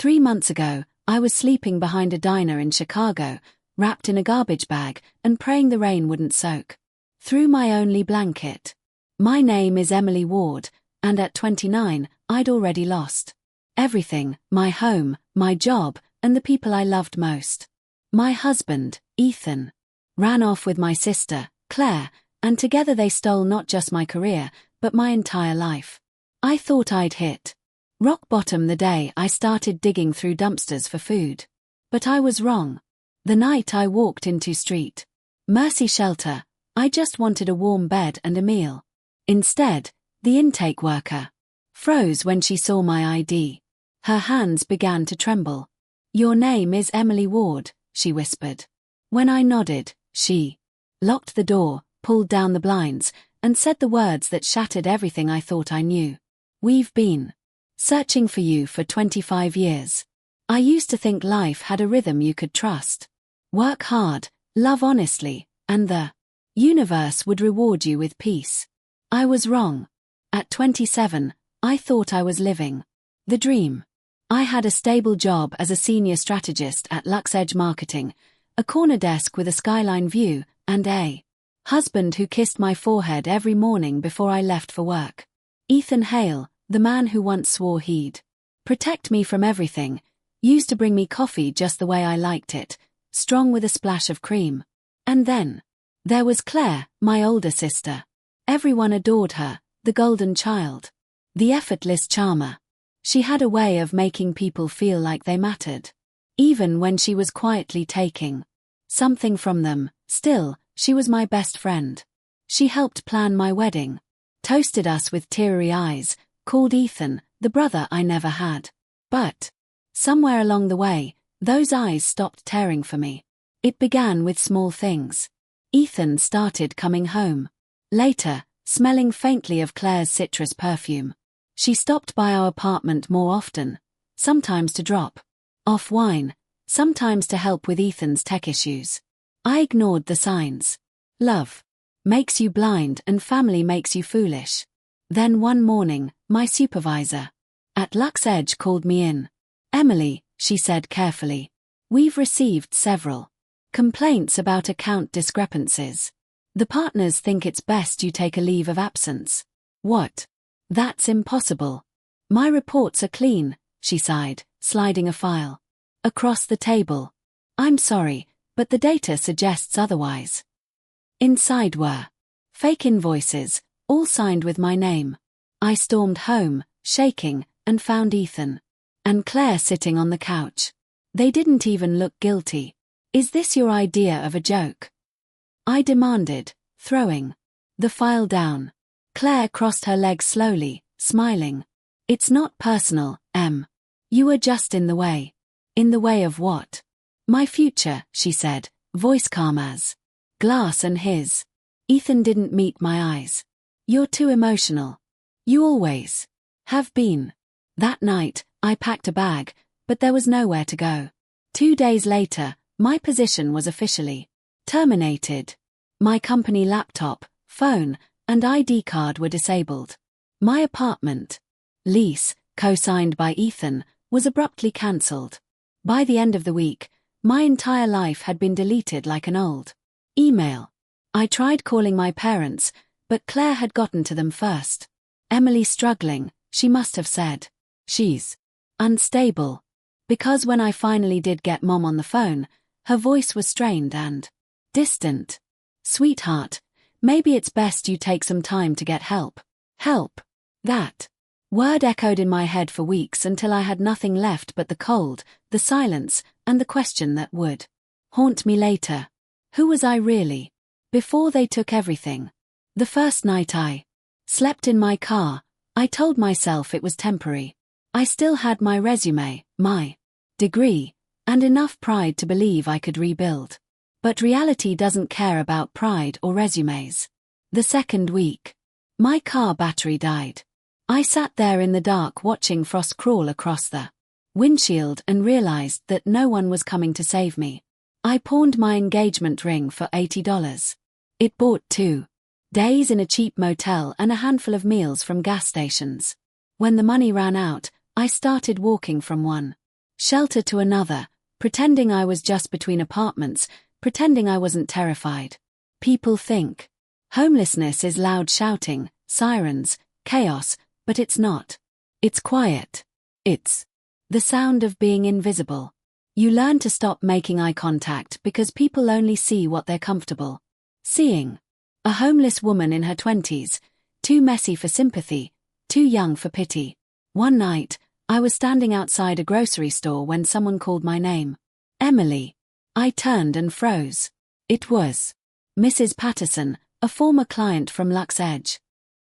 3 months ago, I was sleeping behind a diner in Chicago, wrapped in a garbage bag, and praying the rain wouldn't soak through my only blanket. My name is Emily Ward, and at 29, I'd already lost everything: my home, my job, and the people I loved most. My husband, Ethan, ran off with my sister, Claire, and together they stole not just my career, but my entire life. I thought I'd hit rock bottom the day I started digging through dumpsters for food. But I was wrong. The night I walked into Street Mercy Shelter, I just wanted a warm bed and a meal. Instead, the intake worker froze when she saw my ID. Her hands began to tremble. "Your name is Emily Ward," she whispered. When I nodded, she locked the door, pulled down the blinds, and said the words that shattered everything I thought I knew. "We've been searching for you for 25 years. I used to think life had a rhythm you could trust. Work hard, love honestly, and the universe would reward you with peace. I was wrong. At 27, I thought I was living the dream. I had a stable job as a senior strategist at LuxEdge Marketing, a corner desk with a skyline view, and a husband who kissed my forehead every morning before I left for work. Ethan Hale, the man who once swore he'd protect me from everything, used to bring me coffee just the way I liked it, strong with a splash of cream. And then there was Claire, my older sister. Everyone adored her, the golden child, the effortless charmer. She had a way of making people feel like they mattered, even when she was quietly taking something from them. Still, she was my best friend. She helped plan my wedding, toasted us with teary eyes, called Ethan the brother I never had. But somewhere along the way, those eyes stopped tearing for me. It began with small things. Ethan started coming home later, smelling faintly of Claire's citrus perfume. She stopped by our apartment more often, sometimes to drop off wine, sometimes to help with Ethan's tech issues. I ignored the signs. Love makes you blind and family makes you foolish. Then one morning, my supervisor at LuxEdge called me in. "Emily," she said carefully, "we've received several complaints about account discrepancies. The partners think it's best you take a leave of absence." "What? That's impossible. My reports are clean," she sighed, sliding a file across the table. "I'm sorry, but the data suggests otherwise." Inside were fake invoices, all signed with my name. I stormed home, shaking, and found Ethan and Claire sitting on the couch. They didn't even look guilty. "Is this your idea of a joke?" I demanded, throwing the file down. Claire crossed her legs slowly, smiling. "It's not personal, Em. You were just in the way." "In the way of what?" "My future," she said, voice calm as glass, and his. Ethan didn't meet my eyes. "You're too emotional. You always have been." That night, I packed a bag, but there was nowhere to go. 2 days later, my position was officially terminated. My company laptop, phone, and ID card were disabled. My apartment lease, co-signed by Ethan, was abruptly cancelled. By the end of the week, my entire life had been deleted like an old email. I tried calling my parents, but Claire had gotten to them first. "Emily struggling," she must have said. "She's unstable." Because when I finally did get Mom on the phone, her voice was strained and distant. "Sweetheart, maybe it's best you take some time to get help." Help. That word echoed in my head for weeks until I had nothing left but the cold, the silence, and the question that would haunt me later. Who was I really? Before they took everything. The first night I slept in my car, I told myself it was temporary. I still had my resume, my degree, and enough pride to believe I could rebuild. But reality doesn't care about pride or resumes. The second week, my car battery died. I sat there in the dark watching frost crawl across the windshield and realized that no one was coming to save me. I pawned my engagement ring for $80. It bought 2 days in a cheap motel and a handful of meals from gas stations. When the money ran out, I started walking from one Shelter to another, pretending I was just between apartments, pretending I wasn't terrified. People think homelessness is loud shouting, sirens, chaos, but it's not. It's quiet. It's the sound of being invisible. You learn to stop making eye contact because people only see what they're comfortable seeing. A homeless woman in her 20s, too messy for sympathy, too young for pity. One night, I was standing outside a grocery store when someone called my name. Emily. I turned and froze. It was Mrs. Patterson, a former client from Lux Edge.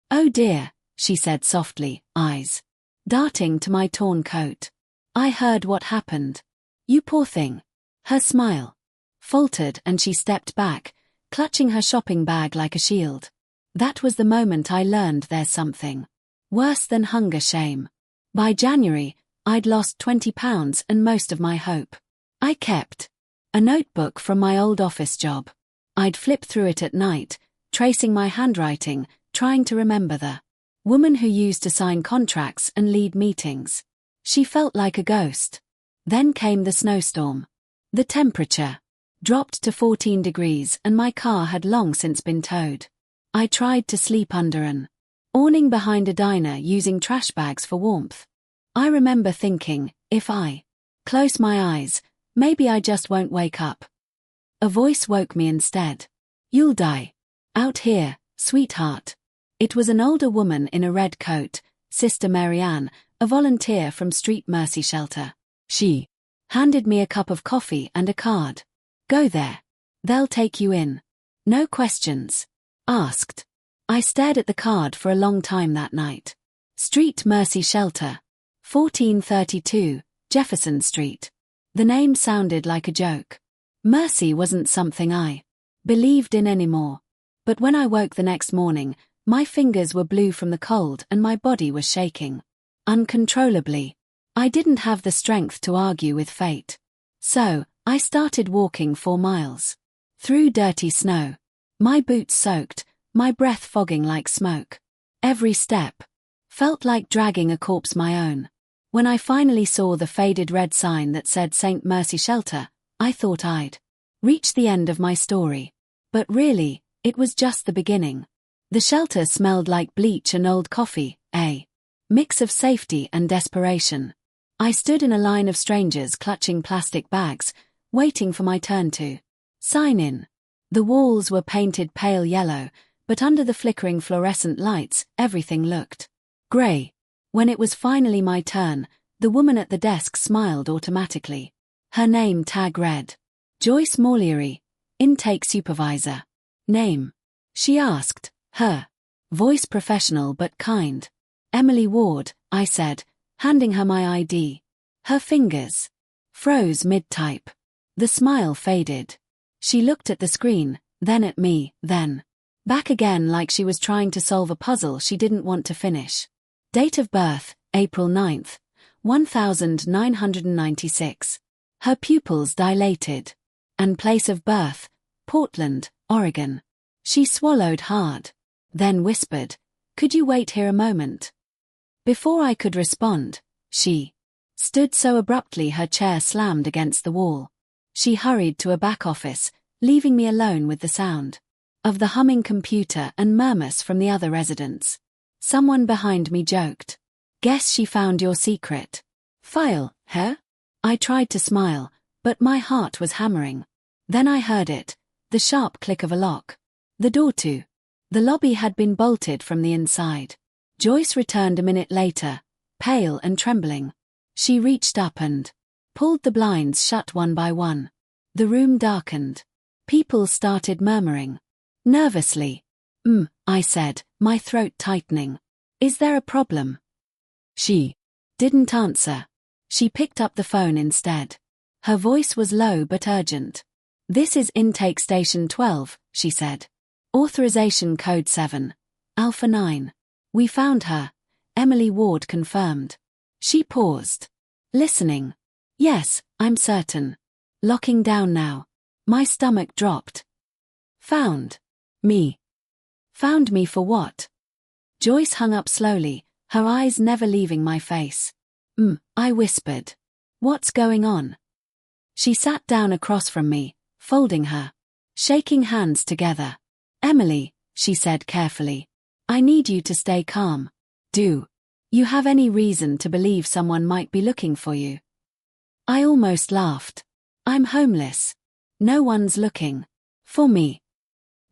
"Oh dear," she said softly, eyes darting to my torn coat. "I heard what happened. You poor thing." Her smile faltered and she stepped back, clutching her shopping bag like a shield. That was the moment I learned there's something worse than hunger shame. By January, I'd lost 20 pounds and most of my hope. I kept a notebook from my old office job. I'd flip through it at night, tracing my handwriting, trying to remember the woman who used to sign contracts and lead meetings. She felt like a ghost. Then came the snowstorm. The temperature dropped to 14 degrees and my car had long since been towed. I tried to sleep under an awning behind a diner using trash bags for warmth. I remember thinking, if I close my eyes, maybe I just won't wake up. A voice woke me instead. "You'll die out here, sweetheart." It was an older woman in a red coat, Sister Marianne, a volunteer from Street Mercy Shelter. She handed me a cup of coffee and a card. "Go there. They'll take you in. No questions asked." I stared at the card for a long time that night. Street Mercy Shelter. 1432, Jefferson Street. The name sounded like a joke. Mercy wasn't something I believed in anymore. But when I woke the next morning, my fingers were blue from the cold and my body was shaking uncontrollably. I didn't have the strength to argue with fate. So, I started walking 4 miles. Through dirty snow. My boots soaked, my breath fogging like smoke. Every step felt like dragging a corpse my own. When I finally saw the faded red sign that said St. Mercy Shelter, I thought I'd reached the end of my story. But really, it was just the beginning. The shelter smelled like bleach and old coffee, a mix of safety and desperation. I stood in a line of strangers clutching plastic bags, waiting for my turn to sign in. The walls were painted pale yellow, but under the flickering fluorescent lights, everything looked grey. When it was finally my turn, the woman at the desk smiled automatically. Her name tag read, Joyce Morleary, Intake Supervisor. Name? She asked, her voice professional but kind. "Emily Ward," I said, handing her my ID. Her fingers froze mid-type. The smile faded. She looked at the screen, then at me, then back again like she was trying to solve a puzzle she didn't want to finish. Date of birth, April 9th, 1996. Her pupils dilated. And place of birth, Portland, Oregon. She swallowed hard. Then whispered, "Could you wait here a moment?" Before I could respond, she stood so abruptly her chair slammed against the wall. She hurried to a back office, leaving me alone with the sound of the humming computer and murmurs from the other residents. Someone behind me joked, "Guess she found your secret file, huh?" I tried to smile, but my heart was hammering. Then I heard it, the sharp click of a lock. The door to the lobby had been bolted from the inside. Joyce returned a minute later, pale and trembling. She reached up and pulled the blinds shut one by one. The room darkened. People started murmuring. Nervously. I said, my throat tightening. "Is there a problem?" She didn't answer. She picked up the phone instead. Her voice was low but urgent. "This is Intake Station 12, she said. "Authorization Code 7, Alpha 9. We found her," Emily Ward confirmed. She paused. "Listening." "Yes, I'm certain." "Locking down now." My stomach dropped. "Found me." "Found me for what?" Joyce hung up slowly, her eyes never leaving my face. I whispered. What's going on? She sat down across from me, folding her, shaking hands together. Emily, she said carefully, I need you to stay calm. Do you have any reason to believe someone might be looking for you? I almost laughed. I'm homeless. No one's looking for me.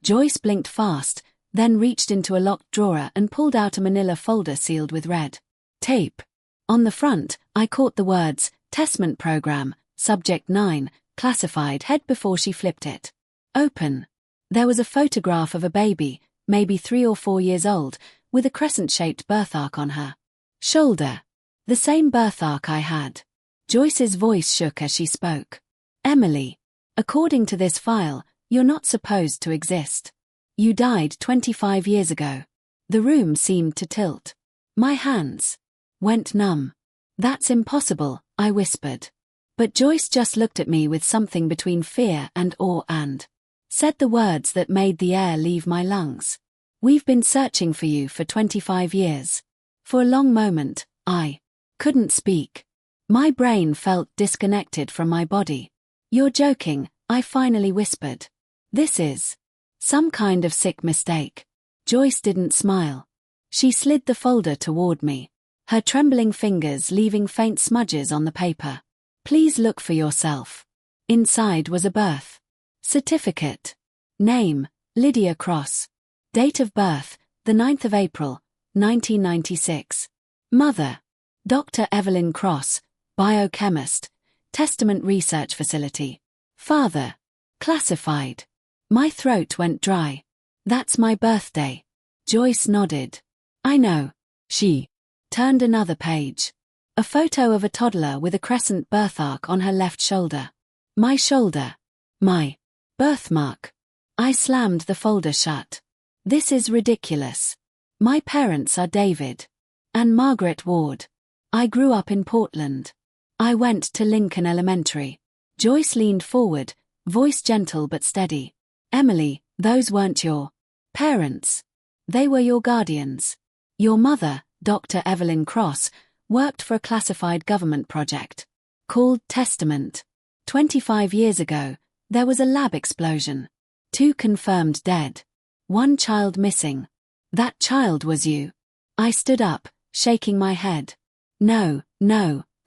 Joyce blinked fast, then reached into a locked drawer and pulled out a manila folder sealed with red tape. On the front, I caught the words, Testament Program, Subject 9, Classified head before she flipped it open. There was a photograph of a baby, maybe 3 or 4 years old, with a crescent-shaped birthmark on her shoulder. The same birthmark I had. Joyce's voice shook as she spoke. Emily, according to this file, you're not supposed to exist. You died 25 years ago. The room seemed to tilt. My hands went numb. That's impossible, I whispered. But Joyce just looked at me with something between fear and awe and said the words that made the air leave my lungs. We've been searching for you for 25 years. For a long moment, I couldn't speak. My brain felt disconnected from my body. You're joking, I finally whispered. This is some kind of sick mistake. Joyce didn't smile. She slid the folder toward me, her trembling fingers leaving faint smudges on the paper. Please look for yourself. Inside was a birth certificate. Name, Lydia Cross. Date of birth, the 9th of April, 1996. Mother, Dr. Evelyn Cross, biochemist, Testament Research Facility. Father, classified. My throat went dry. That's my birthday. Joyce nodded. I know. She turned another page. A photo of a toddler with a crescent birthmark on her left shoulder. My shoulder. My birthmark. I slammed the folder shut. This is ridiculous. My parents are David and Margaret Ward. I grew up in Portland. I went to Lincoln Elementary. Joyce leaned forward, voice gentle but steady. Emily, those weren't your parents. They were your guardians. Your mother, Dr. Evelyn Cross, worked for a classified government project called Testament. 25 years ago, there was a lab explosion. 2 confirmed dead. 1 child missing. That child was you. I stood up, shaking my head. No,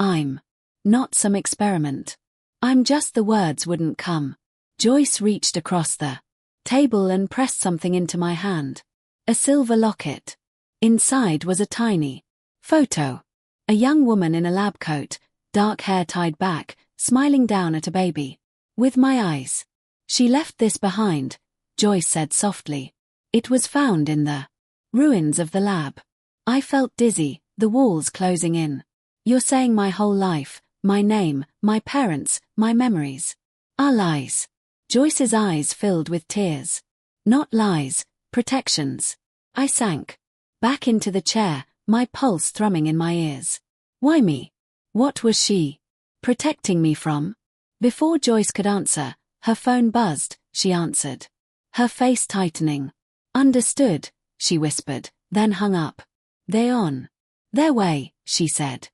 I'm not some experiment. I'm just the words wouldn't come. Joyce reached across the table and pressed something into my hand. A silver locket. Inside was a tiny photo. A young woman in a lab coat, dark hair tied back, smiling down at a baby. With my eyes. She left this behind, Joyce said softly. It was found in the ruins of the lab. I felt dizzy, the walls closing in. You're saying my whole life, my name, my parents, my memories, are lies. Joyce's eyes filled with tears. Not lies, protections. I sank back into the chair, my pulse thrumming in my ears. Why me? What was she protecting me from? Before Joyce could answer, her phone buzzed. She answered, her face tightening. Understood, she whispered, then hung up. They're on their way, she said.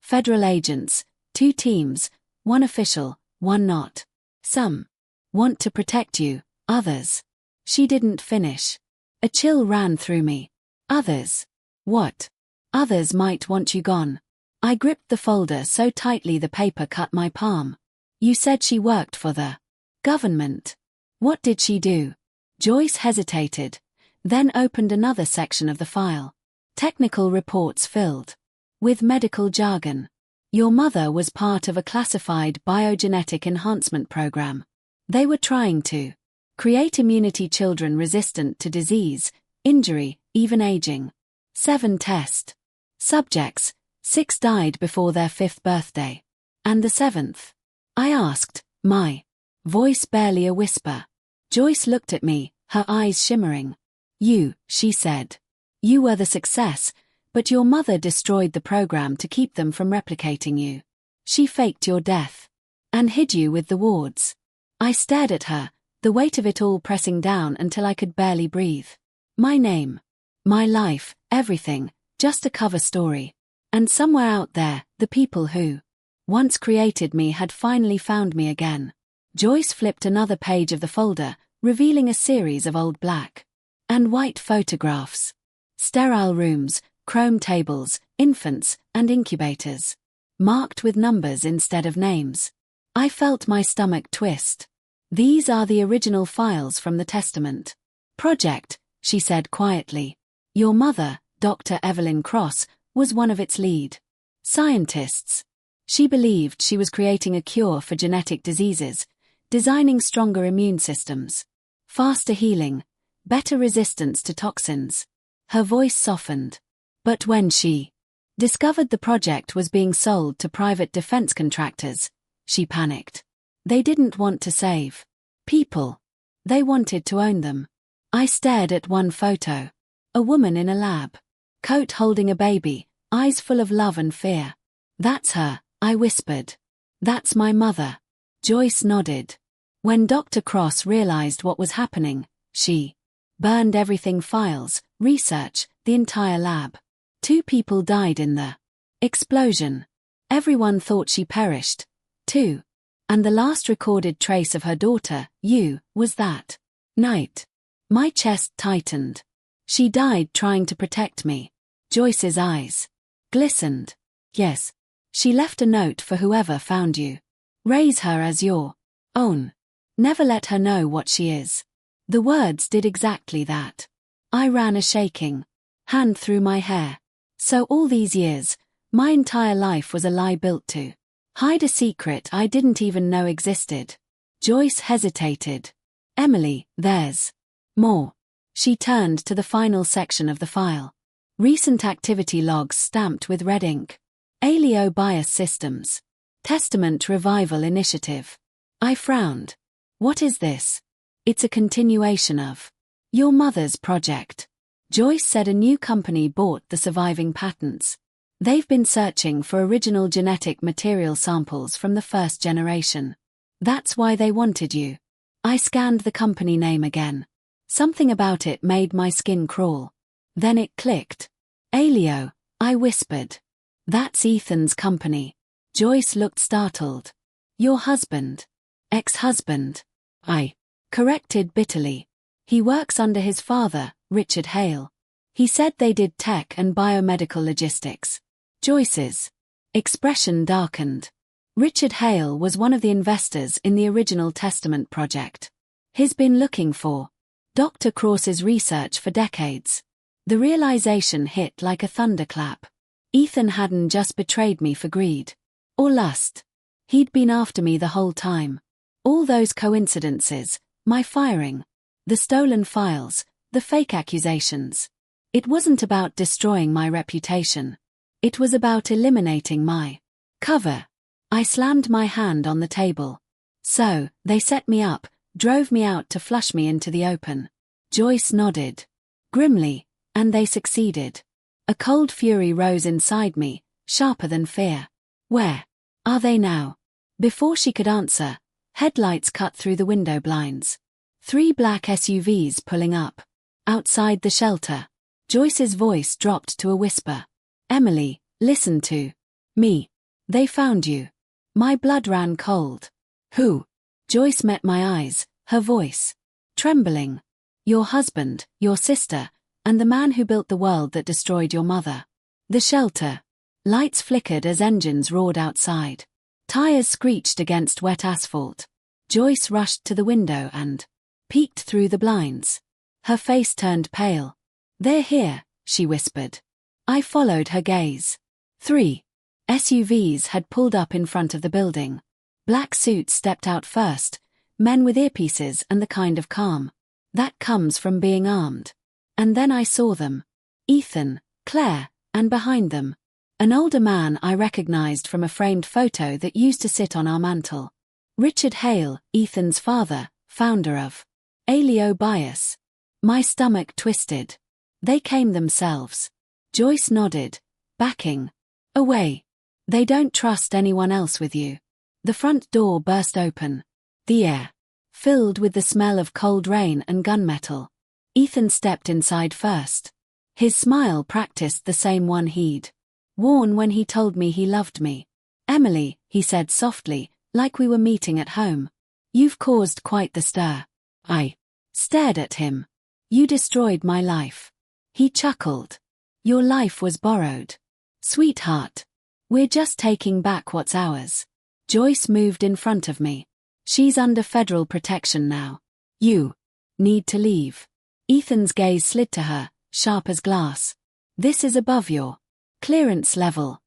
Federal agents, 2 teams, 1 official, 1 not. Some want to protect you, others. She didn't finish. A chill ran through me. Others. What? Others might want you gone. I gripped the folder so tightly the paper cut my palm. You said she worked for the government. What did she do? Joyce hesitated, then opened another section of the file. Technical reports filled with medical jargon. Your mother was part of a classified biogenetic enhancement program. They were trying to create immunity children resistant to disease, injury, even aging. 7 test subjects, 6 died before their 5th birthday. And the 7th? I asked, my voice barely a whisper. Joyce looked at me, her eyes shimmering. You, she said. You were the success, but your mother destroyed the program to keep them from replicating you. She faked your death and hid you with the wards. I stared at her, the weight of it all pressing down until I could barely breathe. My name, my life, everything, just a cover story. And somewhere out there, the people who once created me had finally found me again. Joyce flipped another page of the folder, revealing a series of old black and white photographs. Sterile rooms, chrome tables, infants, and incubators. Marked with numbers instead of names. I felt my stomach twist. These are the original files from the Testament Project, she said quietly. Your mother, Dr. Lydia Cross, was one of its lead scientists. She believed she was creating a cure for genetic diseases, designing stronger immune systems, faster healing, better resistance to toxins. Her voice softened. But when she discovered the project was being sold to private defense contractors, she panicked. They didn't want to save people. They wanted to own them. I stared at one photo. A woman in a lab coat holding a baby, eyes full of love and fear. That's her, I whispered. That's my mother. Joyce nodded. When Dr. Cross realized what was happening, she burned everything: files, research, the entire lab. 2 people died in the explosion. Everyone thought she perished, too. And the last recorded trace of her daughter, you, was that night. My chest tightened. She died trying to protect me. Joyce's eyes glistened. Yes. She left a note for whoever found you. Raise her as your own. Never let her know what she is. The words did exactly that. I ran a shaking hand through my hair. So all these years, my entire life was a lie built to hide a secret I didn't even know existed. Joyce hesitated. Emily, there's more. She turned to the final section of the file. Recent activity logs stamped with red ink. Alio Bias Systems. Testament Revival Initiative. I frowned. What is this? It's a continuation of your mother's project. Joyce said a new company bought the surviving patents. They've been searching for original genetic material samples from the first generation. That's why they wanted you. I scanned the company name again. Something about it made my skin crawl. Then it clicked. Alio, I whispered. That's Ethan's company. Joyce looked startled. Your husband. Ex-husband. I corrected bitterly. He works under his father, Richard Hale. He said they did tech and biomedical logistics. Joyce's expression darkened. Richard Hale was one of the investors in the original Testament project. He's been looking for Dr. Cross's research for decades. The realization hit like a thunderclap. Ethan hadn't just betrayed me for greed or lust. He'd been after me the whole time. All those coincidences, my firing, the stolen files, the fake accusations. It wasn't about destroying my reputation. It was about eliminating my cover. I slammed my hand on the table. So, they set me up, drove me out to flush me into the open. Joyce nodded grimly, and they succeeded. A cold fury rose inside me, sharper than fear. Where are they now? Before she could answer, headlights cut through the window blinds. 3 black SUVs pulling up. Outside the shelter, Joyce's voice dropped to a whisper. Emily, listen to me. They found you. My blood ran cold. Who? Joyce met my eyes, her voice trembling. Your husband, your sister, and the man who built the world that destroyed your mother. The shelter. Lights flickered as engines roared outside. Tires screeched against wet asphalt. Joyce rushed to the window and peeked through the blinds. Her face turned pale. They're here, she whispered. I followed her gaze. 3 SUVs had pulled up in front of the building. Black suits stepped out first, men with earpieces and the kind of calm that comes from being armed. And then I saw them. Ethan, Claire, and behind them, an older man I recognized from a framed photo that used to sit on our mantel. Richard Hale, Ethan's father, founder of Alio Bias. My stomach twisted. They came themselves. Joyce nodded, backing away. They don't trust anyone else with you. The front door burst open. The air filled with the smell of cold rain and gunmetal. Ethan stepped inside first. His smile practiced the same one he'd worn when he told me he loved me. Emily, he said softly, like we were meeting at home. You've caused quite the stir. I stared at him. You destroyed my life. He chuckled. Your life was borrowed. Sweetheart. We're just taking back what's ours. Joyce moved in front of me. She's under federal protection now. You need to leave. Ethan's gaze slid to her, sharp as glass. This is above your clearance level.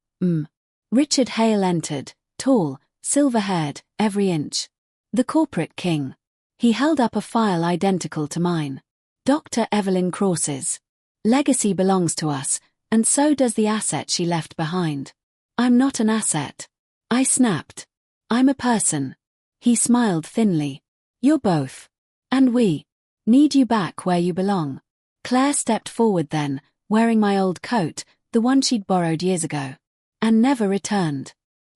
Richard Hale entered, tall, silver-haired, every inch. The corporate king. He held up a file identical to mine. Dr. Evelyn Cross's. Legacy belongs to us, and so does the asset she left behind. I'm not an asset. I snapped. I'm a person. He smiled thinly. You're both. And we need you back where you belong. Claire stepped forward then, wearing my old coat, the one she'd borrowed years ago. And never returned.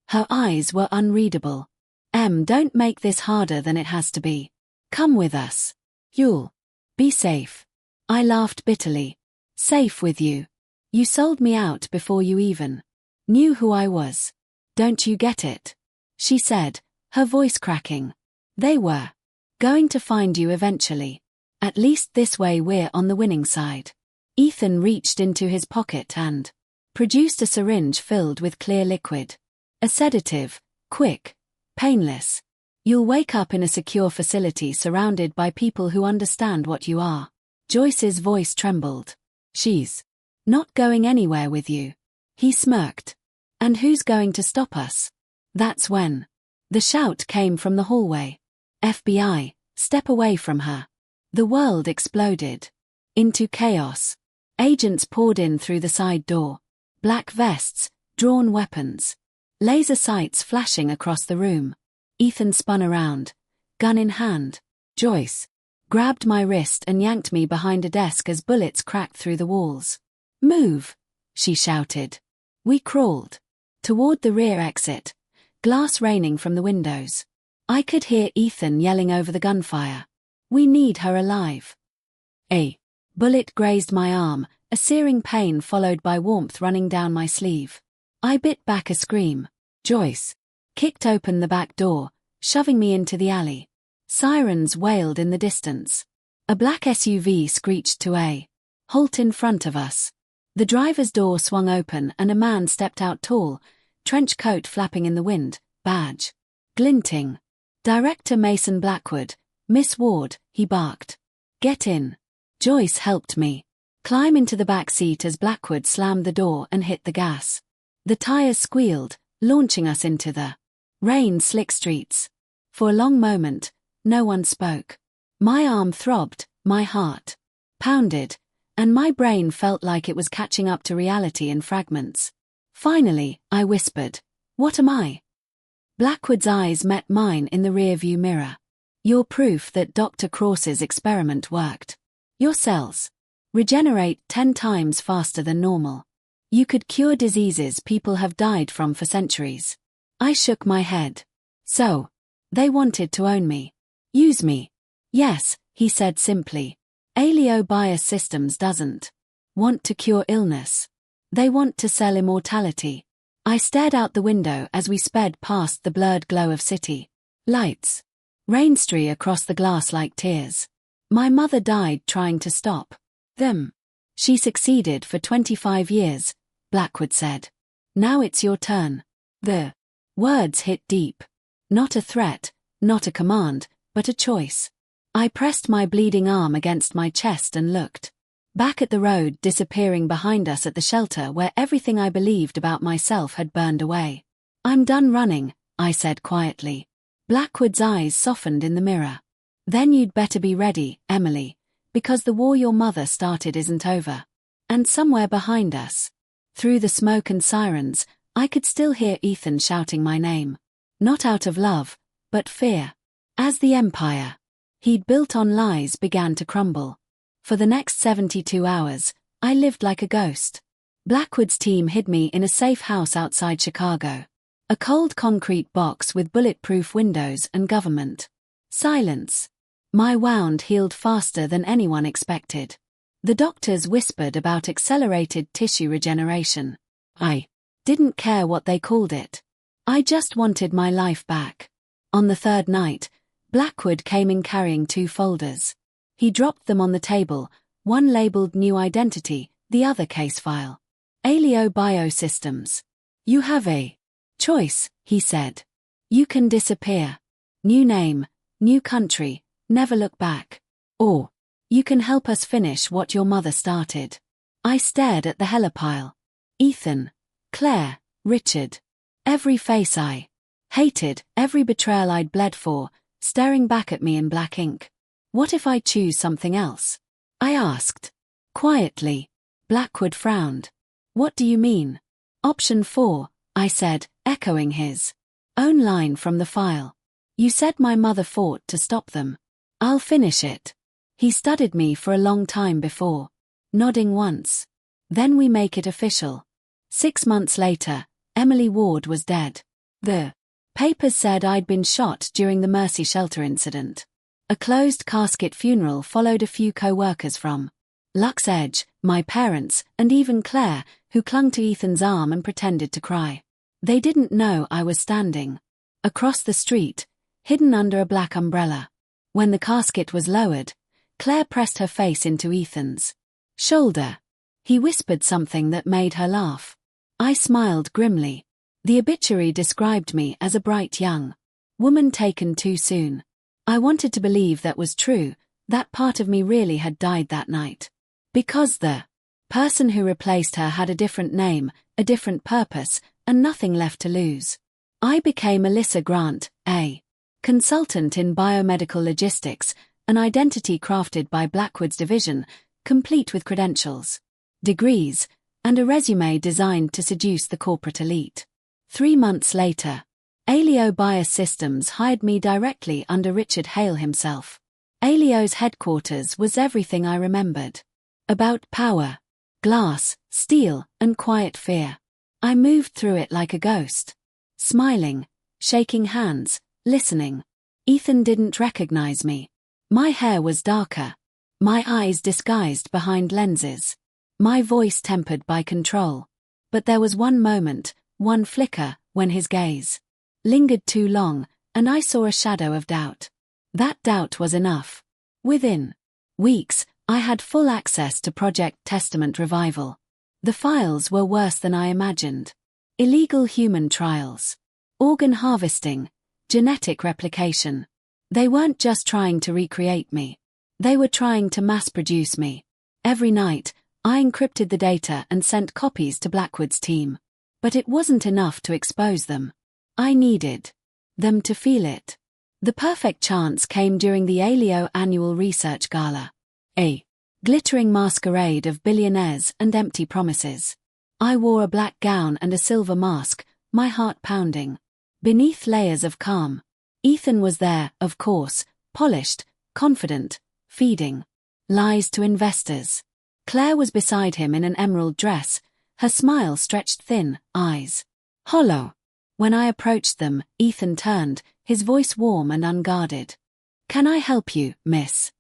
Her eyes were unreadable. Don't make this harder than it has to be. Come with us. You'll be safe. I laughed bitterly. Safe with you. You sold me out before you even knew who I was. Don't you get it? She said, her voice cracking. They were going to find you eventually. At least this way we're on the winning side. Ethan reached into his pocket and produced a syringe filled with clear liquid. A sedative, quick, painless. You'll wake up in a secure facility surrounded by people who understand what you are. Joyce's voice trembled. She's not going anywhere with you. He smirked. And who's going to stop us? That's when the shout came from the hallway. FBI, step away from her. The world exploded into chaos. Agents poured in through the side door. Black vests, drawn weapons. Laser sights flashing across the room. Ethan spun around, gun in hand. Joyce grabbed my wrist and yanked me behind a desk as bullets cracked through the walls. Move, she shouted. We crawled toward the rear exit, glass raining from the windows. I could hear Ethan yelling over the gunfire. We need her alive. A bullet grazed my arm, a searing pain followed by warmth running down my sleeve. I bit back a scream. Joyce kicked open the back door, shoving me into the alley. Sirens wailed in the distance. A black SUV screeched to a halt in front of us. The driver's door swung open and a man stepped out tall, trench coat flapping in the wind, badge glinting. Director Mason Blackwood, Miss Ward, he barked. Get in. Joyce helped me climb into the back seat as Blackwood slammed the door and hit the gas. The tires squealed, launching us into the rain-slick streets. For a long moment, no one spoke. My arm throbbed, my heart pounded, and my brain felt like it was catching up to reality in fragments. Finally, I whispered, "What am I?" Blackwood's eyes met mine in the rearview mirror. You're proof that Dr. Cross's experiment worked. Your cells regenerate 10 times faster than normal. You could cure diseases people have died from for centuries. I shook my head. So, they wanted to own me. Use me. Yes, he said simply. Alio Biosystems doesn't want to cure illness. They want to sell immortality. I stared out the window as we sped past the blurred glow of city lights. Rain streak across the glass like tears. My mother died trying to stop them. She succeeded for 25 years, Blackwood said. Now it's your turn. The words hit deep. Not a threat, not a command, but a choice. I pressed my bleeding arm against my chest and looked back at the road disappearing behind us at the shelter where everything I believed about myself had burned away. I'm done running, I said quietly. Blackwood's eyes softened in the mirror. Then you'd better be ready, Emily, because the war your mother started isn't over. And somewhere behind us, through the smoke and sirens, I could still hear Ethan shouting my name. Not out of love, but fear. As the empire he'd built on lies began to crumble. For the next 72 hours, I lived like a ghost. Blackwood's team hid me in a safe house outside Chicago. A cold concrete box with bulletproof windows and government silence. My wound healed faster than anyone expected. The doctors whispered about accelerated tissue regeneration. I didn't care what they called it. I just wanted my life back. On the third night, Blackwood came in carrying 2 folders. He dropped them on the table, one labeled New Identity, the other case file. Alio Biosystems. You have a choice, he said. You can disappear. New name, new country, never look back. Or, you can help us finish what your mother started. I stared at the helipile. Ethan, Claire, Richard. Every face I hated, every betrayal I'd bled for, staring back at me in black ink. What if I choose something else? I asked. Quietly. Blackwood frowned. What do you mean? Option 4, I said, echoing his own line from the file. You said my mother fought to stop them. I'll finish it. He studied me for a long time before, nodding once. Then we make it official. 6 months later, Emily Ward was dead. The papers said I'd been shot during the Mercy Shelter incident. A closed casket funeral followed a few co-workers from Lux Edge, my parents, and even Claire, who clung to Ethan's arm and pretended to cry. They didn't know I was standing across the street, hidden under a black umbrella. When the casket was lowered, Claire pressed her face into Ethan's shoulder. He whispered something that made her laugh. I smiled grimly. The obituary described me as a bright young woman taken too soon. I wanted to believe that was true, that part of me really had died that night. Because the person who replaced her had a different name, a different purpose, and nothing left to lose. I became Alyssa Grant, a consultant in biomedical logistics, an identity crafted by Blackwood's division, complete with credentials, degrees, and a resume designed to seduce the corporate elite. 3 months later, Alio Biosystems hired me directly under Richard Hale himself. Alio's headquarters was everything I remembered. About power, glass, steel, and quiet fear. I moved through it like a ghost. Smiling, shaking hands, listening. Ethan didn't recognize me. My hair was darker. My eyes disguised behind lenses. My voice tempered by control. But there was one moment, one flicker, when his gaze lingered too long, and I saw a shadow of doubt. That doubt was enough. Within weeks, I had full access to Project Testament Revival. The files were worse than I imagined. Illegal human trials, organ harvesting, genetic replication. They weren't just trying to recreate me. They were trying to mass-produce me. Every night, I encrypted the data and sent copies to Blackwood's team. But it wasn't enough to expose them. I needed them to feel it. The perfect chance came during the Alio annual research gala. A glittering masquerade of billionaires and empty promises. I wore a black gown and a silver mask, my heart pounding. Beneath layers of calm. Ethan was there, of course, polished, confident, feeding lies to investors. Claire was beside him in an emerald dress, her smile stretched thin, eyes hollow. When I approached them, Ethan turned, his voice warm and unguarded. Can I help you, miss?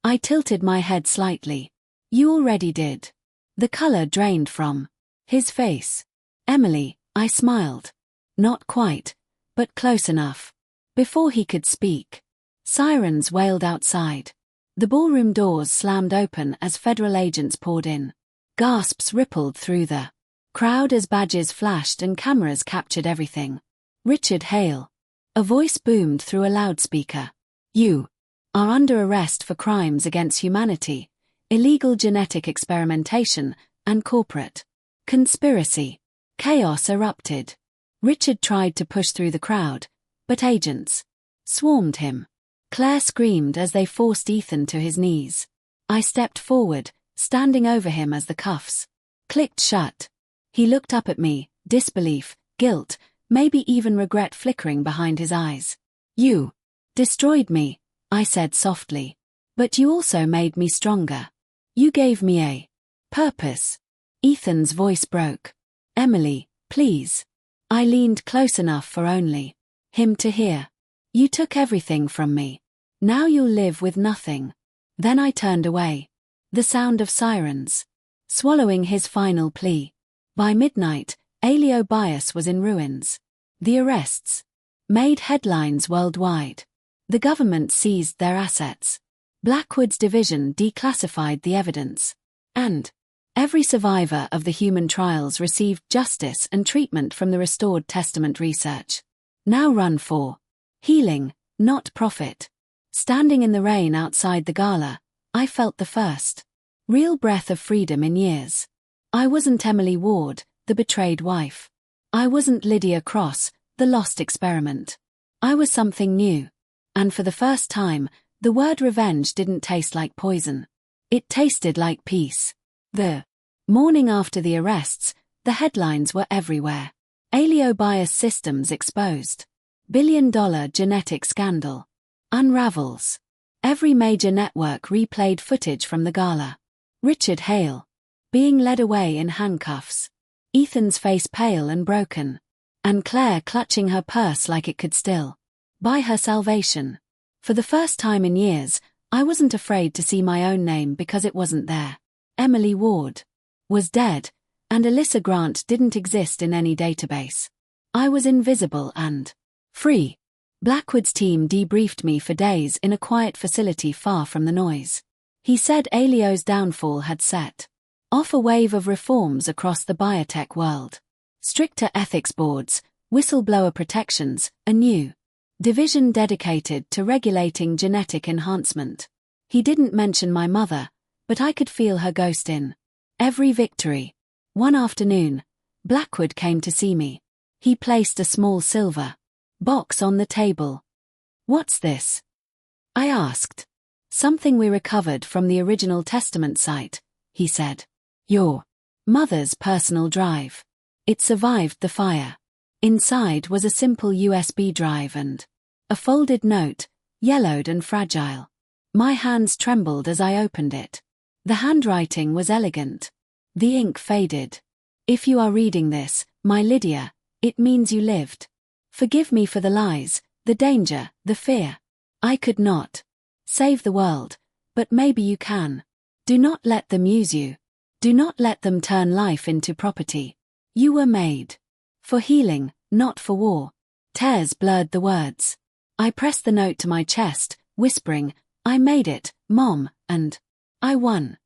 I tilted my head slightly. You already did. The color drained from his face. Emily, I smiled. Not quite, but close enough. Before he could speak, sirens wailed outside. The ballroom doors slammed open as federal agents poured in. Gasps rippled through the crowd as badges flashed and cameras captured everything. Richard Hale. A voice boomed through a loudspeaker. You are under arrest for crimes against humanity, illegal genetic experimentation, and corporate conspiracy. Chaos erupted. Richard tried to push through the crowd, but agents swarmed him. Claire screamed as they forced Ethan to his knees. I stepped forward, standing over him as the cuffs clicked shut. He looked up at me, disbelief, guilt, maybe even regret flickering behind his eyes. You destroyed me, I said softly. But you also made me stronger. You gave me a purpose. Ethan's voice broke. Emily, please. I leaned close enough for only him to hear. You took everything from me. Now you'll live with nothing. Then I turned away. The sound of sirens swallowing his final plea. By midnight, Alio Bios was in ruins. The arrests made headlines worldwide. The government seized their assets. Blackwood's division declassified the evidence. And every survivor of the human trials received justice and treatment from the restored testament research. Now run for healing, not profit. Standing in the rain outside the gala, I felt the first real breath of freedom in years. I wasn't Emily Ward, the betrayed wife. I wasn't Lydia Cross, the lost experiment. I was something new. And for the first time, the word revenge didn't taste like poison. It tasted like peace. The morning after the arrests, the headlines were everywhere. Aleo-bias systems exposed. Billion-dollar genetic scandal unravels. Every major network replayed footage from the gala. Richard Hale being led away in handcuffs. Ethan's face pale and broken. And Claire clutching her purse like it could still buy her salvation. For the first time in years, I wasn't afraid to see my own name because it wasn't there. Emily Ward was dead, and Alyssa Grant didn't exist in any database. I was invisible and free. Blackwood's team debriefed me for days in a quiet facility far from the noise. He said Aleo's downfall had set off a wave of reforms across the biotech world. Stricter ethics boards, whistleblower protections, a new division dedicated to regulating genetic enhancement. He didn't mention my mother, but I could feel her ghost in every victory. One afternoon, Blackwood came to see me. He placed a small silver box on the table. "What's this?" I asked. "Something we recovered from the original testament site," he said. "Your mother's personal drive. It survived the fire." Inside was a simple USB drive and a folded note, yellowed and fragile. My hands trembled as I opened it. The handwriting was elegant. The ink faded. "If you are reading this, my Lydia, it means you lived. Forgive me for the lies, the danger, the fear. I could not save the world, but maybe you can. Do not let them use you. Do not let them turn life into property. You were made for healing, not for war." Tears blurred the words. I pressed the note to my chest, whispering, "I made it, Mom, and I won."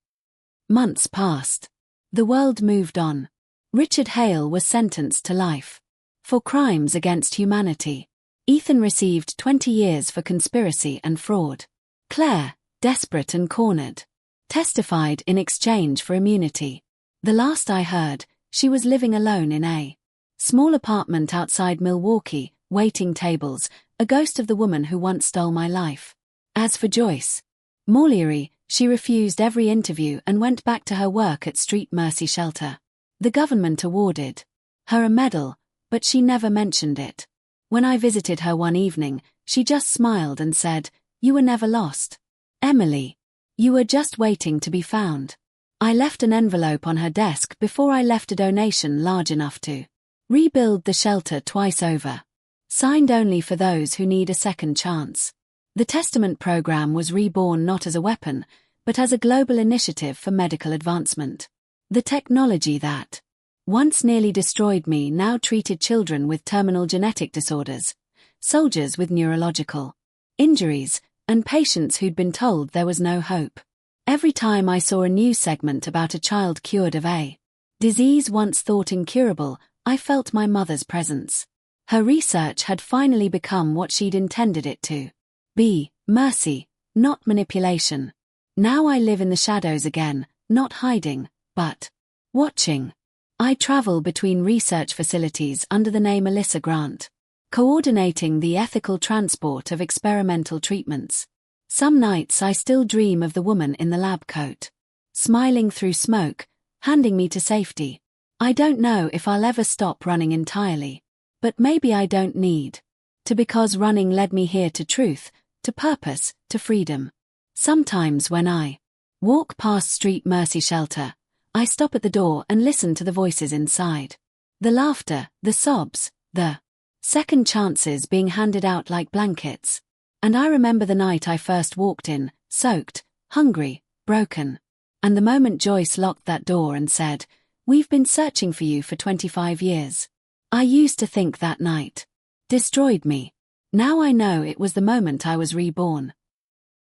Months passed. The world moved on. Richard Hale was sentenced to life for crimes against humanity. Ethan received 20 years for conspiracy and fraud. Claire, desperate and cornered, testified in exchange for immunity. The last I heard, she was living alone in a small apartment outside Milwaukee, waiting tables, a ghost of the woman who once stole my life. As for Joyce Morleary, she refused every interview and went back to her work at Street Mercy Shelter. The government awarded her a medal, but she never mentioned it. When I visited her one evening, she just smiled and said, "You were never lost, Emily. You were just waiting to be found." I left an envelope on her desk before I left a donation large enough to rebuild the shelter twice over. Signed only for those who need a second chance. The Testament program was reborn not as a weapon, but as a global initiative for medical advancement. The technology that once nearly destroyed me now treated children with terminal genetic disorders, soldiers with neurological injuries, and patients who'd been told there was no hope. Every time I saw a news segment about a child cured of a disease once thought incurable, I felt my mother's presence. Her research had finally become what she'd intended it to be: mercy, not manipulation. Now I live in the shadows again, not hiding, but watching. I travel between research facilities under the name Alyssa Grant, coordinating the ethical transport of experimental treatments. Some nights I still dream of the woman in the lab coat, smiling through smoke, handing me to safety. I don't know if I'll ever stop running entirely, but maybe I don't need to, because running led me here to truth, to purpose, to freedom. Sometimes when I walk past Street Mercy Shelter, I stop at the door and listen to the voices inside. The laughter, the sobs, the second chances being handed out like blankets. And I remember the night I first walked in, soaked, hungry, broken. And the moment Joyce locked that door and said, "We've been searching for you for 25 years. I used to think that night destroyed me. Now I know it was the moment I was reborn.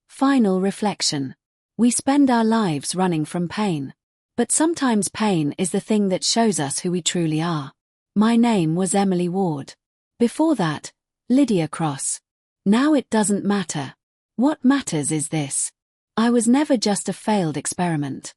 Final reflection. We spend our lives running from pain. But sometimes pain is the thing that shows us who we truly are. My name was Emily Ward. Before that, Lydia Cross. Now it doesn't matter. What matters is this. I was never just a failed experiment.